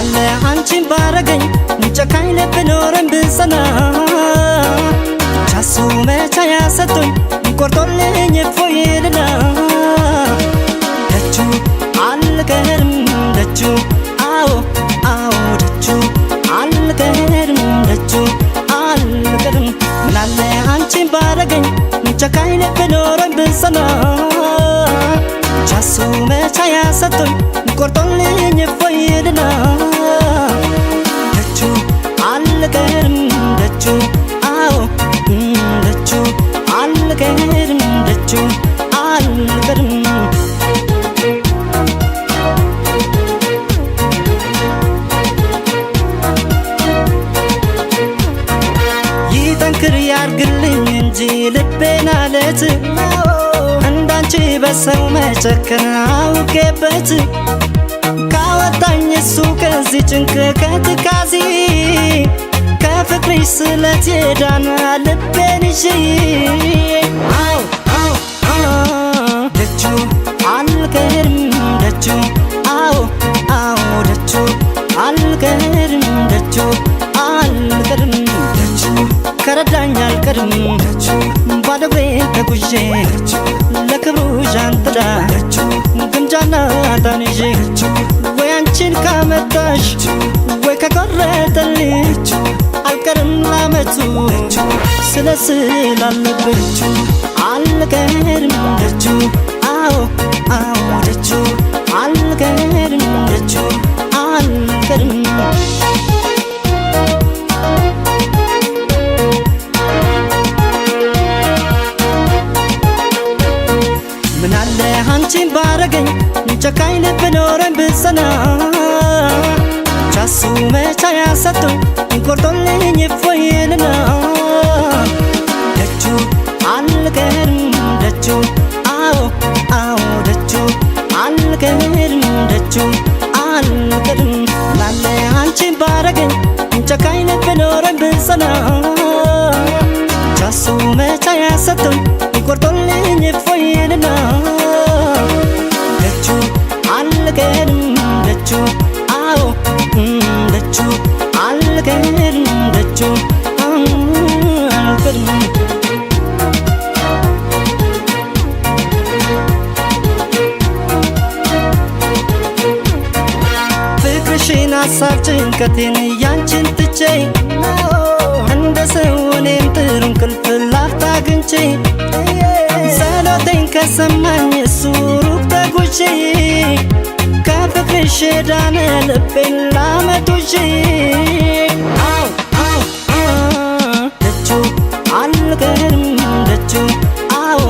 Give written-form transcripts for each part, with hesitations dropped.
ምናለ አንቺን ባረገኝ ጨካኝ ልብ ኖረኝ ብጸና ቻሱ መቻ ያሰጡኝ ቆርጦልኝ እፎይልና ደጁ አልቀርም ደጁ አዎ አዎ ደጁ አልቀርም ደጁ አልቀርም ምናለ አንቺን ባረገኝ ጨካኝ ልብ ኖረኝ ብጸና ቻሱ መቻ ያሰጡኝ ቆርጦልኝ እፎይልና ደጁ አልቀርም ደጁ አዎ ደጁ አልቀርም ደጁ አልቀርም ይጠንክር ያርግልኝ እንጂ ልቤን አለት እንዳንቺ በሰው መጨከን አውቄበት ካወጣኝ እሱ ከዚህ ጭንቅ ከትካዜ ከፍቅርሽ ስለት የዳነ ልቤን ይዤ አው አው ደጁ አልቀርም ደጁ አው አው ደጁ አልቀርም ደጁ አልቀርም ደጁ ከረዳኝ አልቀርም ደጁ ባዶ እግሬን ተጉዤ ለክብሩ ዣንጥላ ግምጃና ታንዤ ወይ አንቺን ካመጣሽ ወይ ከቆረጠልኝ አልቀርም ላመቱ ስለስላለብኝ አልቀርም ደጁ አዎ አዎ ደጁ አልቀርም ደጁ አልቀርም ምናለ አንቺን ባረገኝ ጨካኝ ልብ ኖረኝ ብጸና ቻሱ መቻ ያሰጡኝ ቆርጦልኝ እፎይልና ደጁ አልቀርም ደጁ አዎ አዎ ደጁ አልቀርም ደጁ አልቀርም ምናለ አንቺን ባረገኝ ጨካኝ ልብ ኖረኝ ብጸና ቻሱ መቻ ያሰጡኝ ቆርጦልኝ እፎይልና ደጁ አልቀርም ደጁ አዎ ደጁ አልቀርም ደጁ አልቀርም ፍቅርሽን ሀሳብ ጭንቀቴን ያንቺን ትቼ እንደ ሰው እኔም ጥሩ እንቅልፍ ላፍታ አግኝቼ ጸሎቴን ከሰማኝ እሱ ሩቅ ተጉዤ ከፍቅርሽ የዳነ ልቤን ላመጡዤ አው አው ደጁ አልቀርም ደጁ አዎ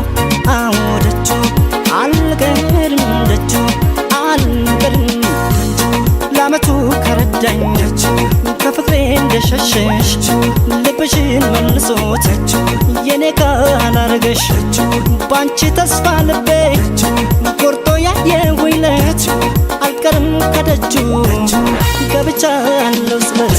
አዎ ደጁ አልቀርም ደጁ አልቀርም ላመቱ ከረዳኝ ከፍቅሬ እንደሸሸሽ ልብሽን መልሶት የኔ ካላረገሽ ባንቺ ተስፋ ልቤ ቆርጦ ያየሁለት አልቀርም ከደጁ ገብቻለሁ ስለት